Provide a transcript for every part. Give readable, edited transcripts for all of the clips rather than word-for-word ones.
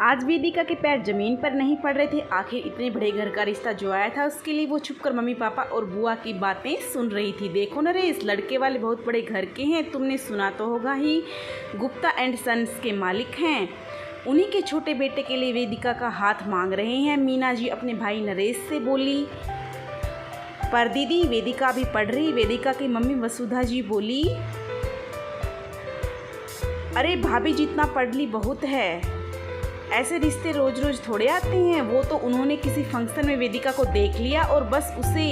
आज वेदिका के पैर जमीन पर नहीं पड़ रहे थे। आखिर इतने बड़े घर का रिश्ता जो आया था उसके लिए वो छुपकर मम्मी पापा और बुआ की बातें सुन रही थी। देखो नरेश, लड़के वाले बहुत बड़े घर के हैं, तुमने सुना तो होगा ही, गुप्ता एंड सन्स के मालिक हैं। उन्हीं के छोटे बेटे के लिए वेदिका का हाथ मांग रहे हैं। मीना जी अपने भाई नरेश से बोली। पर दीदी, वेदिका अभी पढ़ रही। वेदिका की मम्मी वसुधा जी बोली, अरे भाभी जितना पढ़ ली बहुत है, ऐसे रिश्ते रोज रोज थोड़े आते हैं। वो तो उन्होंने किसी फंक्शन में वेदिका को देख लिया और बस उसे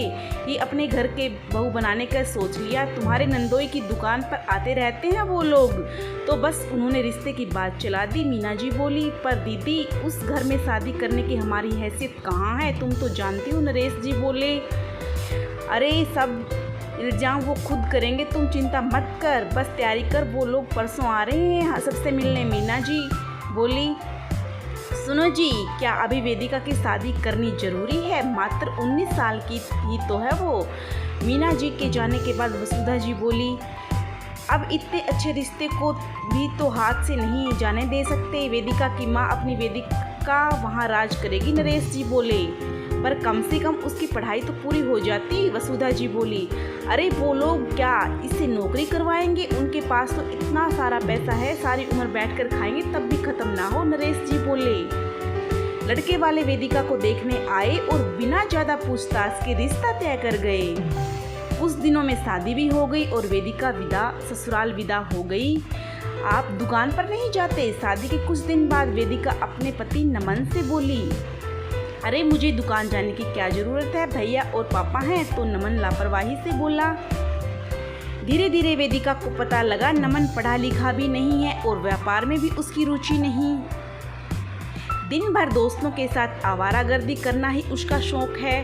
ही अपने घर के बहू बनाने का सोच लिया। तुम्हारे नंदोई की दुकान पर आते रहते हैं वो लोग, तो बस उन्होंने रिश्ते की बात चला दी। मीना जी बोली, पर दीदी उस घर में शादी करने की हमारी हैसियत कहाँ है, तुम तो जानती हो। नरेश जी बोले, अरे सब इल्ज़ाम वो खुद करेंगे, तुम चिंता मत कर, बस तैयारी कर, वो लोग परसों आ रहे हैं सबसे मिलने। मीना जी बोली, सुनो जी, क्या अभी वेदिका की शादी करनी जरूरी है? मात्र 19 साल की ही तो है वो। मीना जी के जाने के बाद वसुधा जी बोली, अब इतने अच्छे रिश्ते को भी तो हाथ से नहीं जाने दे सकते। वेदिका की माँ अपनी वेदिका वहाँ राज करेगी। नरेश जी बोले, पर कम से कम उसकी पढ़ाई तो पूरी हो जाती। वसुधा जी बोली, अरे वो लोग क्या इससे नौकरी करवाएंगे? उनके पास तो इतना सारा पैसा है, सारी उम्र बैठकर खाएंगे तब भी खत्म ना हो। नरेश जी बोले। लड़के वाले वेदिका को देखने आए और बिना ज़्यादा पूछताछ के रिश्ता तय कर गए। उस दिनों में शादी भी हो गई और वेदिका ससुराल विदा हो गई। आप दुकान पर नहीं जाते? शादी के कुछ दिन बाद वेदिका अपने पति नमन से बोली, अरे मुझे दुकान जाने की क्या ज़रूरत है, भैया और पापा हैं। तो नमन लापरवाही से बोला। धीरे धीरे वेदिका को पता लगा नमन पढ़ा लिखा भी नहीं है और व्यापार में भी उसकी रुचि नहीं। दिन भर दोस्तों के साथ आवारागर्दी करना ही उसका शौक है।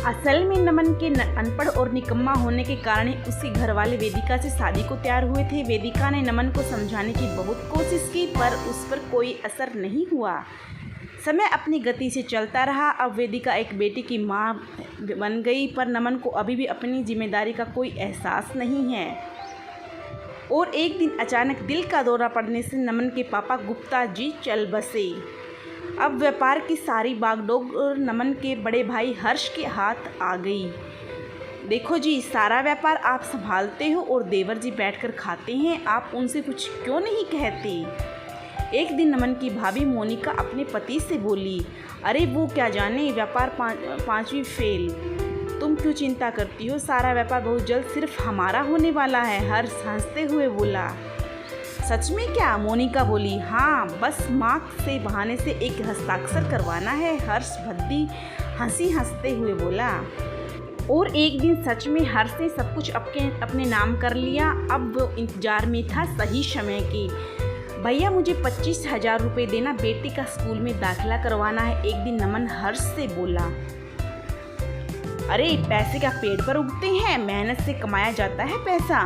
असल में नमन के अनपढ़ और निकम्मा होने के कारण ही उसके घर वाले वेदिका से शादी को तैयार हुए थे। वेदिका ने नमन को समझाने की बहुत कोशिश की, पर उस पर कोई असर नहीं हुआ। समय अपनी गति से चलता रहा। अब वेदिका एक बेटी की माँ बन गई, पर नमन को अभी भी अपनी जिम्मेदारी का कोई एहसास नहीं है। और एक दिन अचानक दिल का दौरा पड़ने से नमन के पापा गुप्ता जी चल बसे। अब व्यापार की सारी बागडोर नमन के बड़े भाई हर्ष के हाथ आ गई। देखो जी, सारा व्यापार आप संभालते हो और देवर जी बैठकर खाते हैं, आप उनसे कुछ क्यों नहीं कहते? एक दिन नमन की भाभी मोनिका अपने पति से बोली, अरे वो क्या जाने, व्यापार पांचवी फेल, तुम क्यों चिंता करती हो, सारा व्यापार बहुत जल्द सिर्फ हमारा होने वाला है। हर्ष हंसते हुए बोला, सच में क्या? मोनिका बोली, हाँ, बस माँ से बहाने से एक हस्ताक्षर करवाना है। हर्ष भद्दी हंसी हंसते हुए बोला। और एक दिन सच में हर्ष ने सब कुछ अपने नाम कर लिया। अब वो इंतजार में था सही समय की। भैया मुझे 25,000 रुपये देना, बेटी का स्कूल में दाखिला करवाना है। एक दिन नमन हर्ष से बोला, अरे पैसे क्या पेड़ पर उगते हैं, मेहनत से कमाया जाता है पैसा।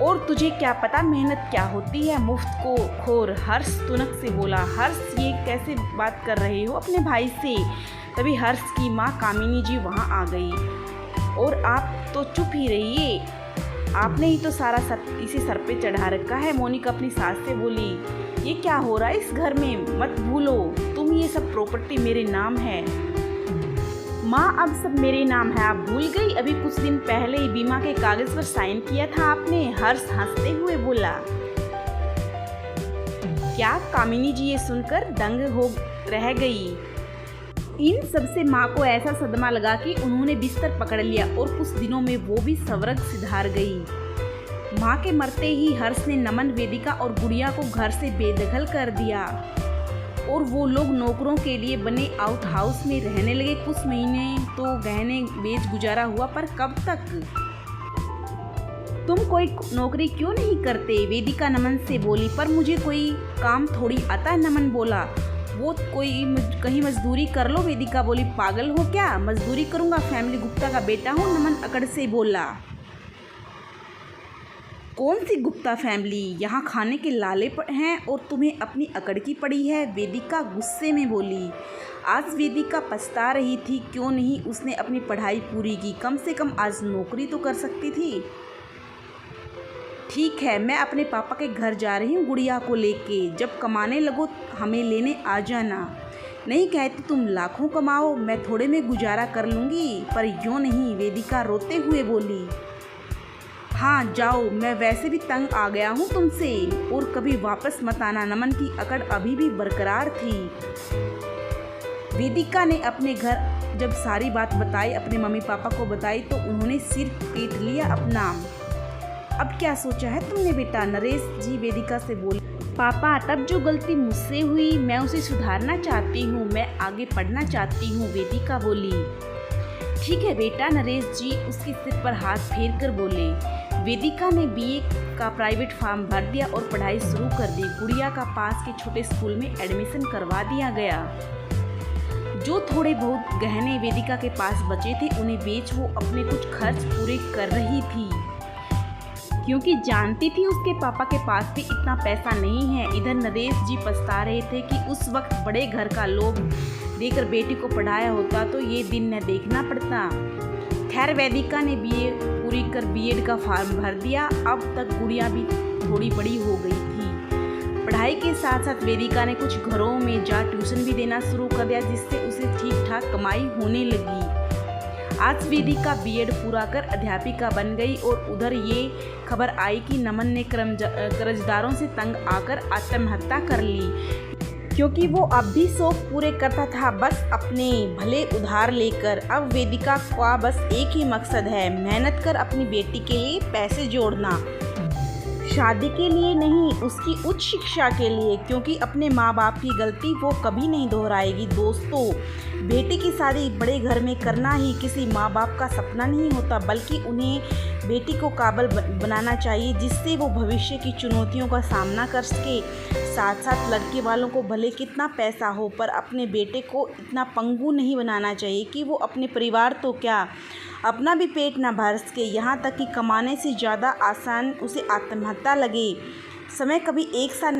और तुझे क्या पता मेहनत क्या होती है, मुफ्त को खोर। हर्ष तुनक से बोला। हर्ष, ये कैसे बात कर रहे हो अपने भाई से? तभी हर्ष की माँ कामिनी जी वहाँ आ गई। और आप तो चुप ही रहिए, आपने ही तो सारा इसी सर पे चढ़ा रखा है। मोनिका अपनी सास से बोली, ये क्या हो रहा है इस घर में? मत भूलो तुम, ये सब प्रॉपर्टी मेरे नाम है। माँ, अब सब मेरे नाम है, आप भूल गई? अभी कुछ दिन पहले ही बीमा के कागज पर साइन किया था आपने। हर्ष हंसते हुए बोला। क्या? कामिनी जी ये सुनकर दंग हो रह गई। इन सबसे माँ को ऐसा सदमा लगा कि उन्होंने बिस्तर पकड़ लिया और कुछ दिनों में वो भी स्वर्ग सिधार गई। माँ के मरते ही हर्ष ने नमन, वेदिका और गुड़िया को घर से बेदखल कर दिया और वो लोग नौकरों के लिए बने आउट हाउस में रहने लगे। कुछ महीने तो गहने बेच गुजारा हुआ, पर कब तक? तुम कोई नौकरी क्यों नहीं करते? वेदिका नमन से बोली। पर मुझे कोई काम थोड़ी आता है, नमन बोला। वो कोई कहीं मजदूरी कर लो। वेदिका बोली, पागल हो क्या, मजदूरी करूंगा? फैमिली गुप्ता का बेटा हूँ, नमन अकड़ से बोला। कौन सी गुप्ता फैमिली? यहाँ खाने के लाले हैं और तुम्हें अपनी अकड़ की पड़ी है, वेदिका गुस्से में बोली। आज वेदिका पछता रही थी, क्यों नहीं उसने अपनी पढ़ाई पूरी की, कम से कम आज नौकरी तो कर सकती थी। ठीक है, मैं अपने पापा के घर जा रही हूँ गुड़िया को लेके। जब कमाने लगो हमें लेने आ जाना। नहीं कहती तुम लाखों कमाओ, मैं थोड़े में गुजारा कर लूँगी। पर यूँ नहीं, वेदिका रोते हुए बोली। हाँ जाओ, मैं वैसे भी तंग आ गया हूँ तुमसे, और कभी वापस मत आना। नमन की अकड़ अभी भी बरकरार थी। वेदिका ने अपने घर जब सारी बात बताई, अपने मम्मी पापा को बताई, तो उन्होंने सिर पीट लिया अपना। अब क्या सोचा है तुमने बेटा? नरेश जी वेदिका से बोले। पापा, तब जो गलती मुझसे हुई मैं उसे सुधारना चाहती हूँ, मैं आगे पढ़ना चाहती हूँ, वेदिका बोली। ठीक है बेटा, नरेश जी उसके सिर पर हाथ फेर कर बोले। वेदिका ने बीए का प्राइवेट फॉर्म भर दिया और पढ़ाई शुरू कर दी। गुड़िया का पास के छोटे स्कूल में एडमिशन करवा दिया गया। जो थोड़े बहुत गहने वेदिका के पास बचे थे उन्हें बेच वो अपने कुछ खर्च पूरे कर रही थी, क्योंकि जानती थी उसके पापा के पास भी इतना पैसा नहीं है। इधर नरेश जी पछता रहे थे कि उस वक्त बड़े घर का लोग देकर बेटी को पढ़ाया होता तो ये दिन न देखना पड़ता। खैर, वेदिका ने बीए पूरी कर बीएड का फॉर्म भर दिया। अब तक गुड़िया भी थोड़ी बड़ी हो गई थी। पढ़ाई के साथ साथ वेदिका ने कुछ घरों में जा ट्यूशन भी देना शुरू कर दिया, जिससे उसे ठीक ठाक कमाई होने लगी। आज वेदिका बीएड पूरा कर अध्यापिका बन गई और उधर ये खबर आई कि नमन ने कर्जदारों से तंग आकर आत्महत्या कर ली, क्योंकि वो अब भी शौक पूरे करता था, बस अपने भले उधार लेकर। अब वेदिका का बस एक ही मकसद है, मेहनत कर अपनी बेटी के लिए पैसे जोड़ना। शादी के लिए नहीं, उसकी उच्च शिक्षा के लिए, क्योंकि अपने माँ बाप की गलती वो कभी नहीं दोहराएगी। दोस्तों, बेटी की शादी बड़े घर में करना ही किसी माँ बाप का सपना नहीं होता, बल्कि उन्हें बेटी को काबिल बनाना चाहिए, जिससे वो भविष्य की चुनौतियों का सामना कर सके। साथ साथ लड़के वालों को भले कितना पैसा हो, पर अपने बेटे को इतना पंगु नहीं बनाना चाहिए कि वो अपने परिवार तो क्या, अपना भी पेट ना भर सके, यहाँ तक कि कमाने से ज़्यादा आसान उसे आत्महत्या लगे। समय कभी एक साथ